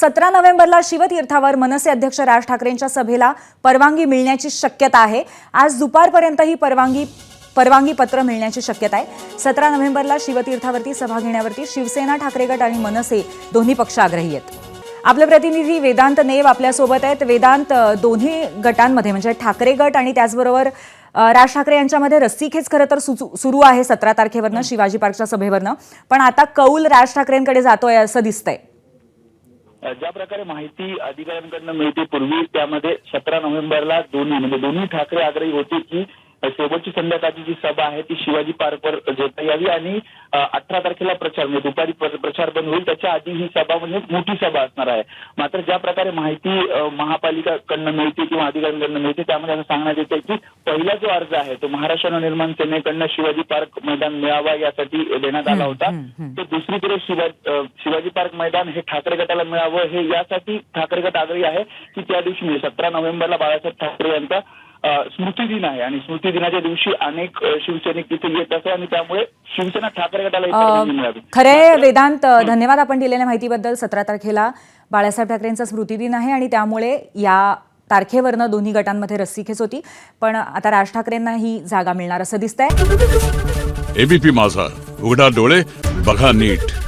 17 नोव्हेंबरला शिवतीर्थावर मनसे अध्यक्ष राज ठाकरेंच्या सभेला परवानगी मिळण्याची शक्यता आहे। आज दुपारपर्यंत ही परवानगी पत्र मिळण्याची शक्यता आहे। 17 नोव्हेंबरला शिवतीर्थावरती सभा घेण्यावरती शिवसेना, ठाकरे गट आणि मनसे दोन्ही पक्ष आग्रही आहेत। आपले प्रतिनिधी वेदांत नेव आपल्यासोबत आहेत। वेदांत, दोन्ही गटांमध्ये म्हणजे ठाकरे गट आणि त्याचबरोबर राज ठाकरे यांच्यामध्ये रस्सीखेच खरं तर सुरू आहे 17 तारखेवरनं शिवाजी पार्कच्या सभेवरनं, पण आता कौल राज ठाकरेंकडे जातोय असं दिसतंय। ज्या प्रकारे माहिती अधिकाऱ्यांकडून मिळते पूर्वी त्यामध्ये 17 नोव्हेंबरला दोन्ही ठाकरे आग्रही होते की शेवटची संध्याकाळची जी सभा आहे ती शिवाजी पार्कवर घेता यावी आणि 18 तारखेला प्रचार म्हणजे दुपारी प्रचार बंद होईल त्याच्या आधी ही सभा म्हणजे मोठी सभा असणार आहे। मात्र ज्या प्रकारे माहिती महापालिकाकडून मिळते किंवा अधिकाऱ्यांकडून मिळते त्यामध्ये असं सांगण्यात येते की पहिला जो अर्ज आहे तो महाराष्ट्र नवनिर्माण सेनेकडून शिवाजी पार्क मैदान मिळावा यासाठी देण्यात आला होता। तो दुसरीकडे शिवाजी पार्क मैदान हे ठाकरे गटाला मिळावं हे यासाठी ठाकरे गट आग्रही आहे की त्या दिवशी म्हणजे 17 नोव्हेंबरला बाळासाहेब ठाकरे यांचा स्मृती दिन आहे आणि स्मृती दिनाच्या दिवशी अनेक शिवसैनिक तिथे येत असतात आणि त्यामुळे शिवसेना ठाकरे गटाला मिळावी। खरे वेदांत, धन्यवाद आपण दिलेल्या माहितीबद्दल। 17 तारखेला बाळासाहेब ठाकरेंचा स्मृती दिन आहे आणि त्यामुळे या तारखेवरनं दोन्ही गटांमध्ये रस्सीखेच होती, पण आता राज ठाकरेंना ही जागा मिळणार असं दिसतंय। एबीपी माझा, उघडा डोळे बघा नीट।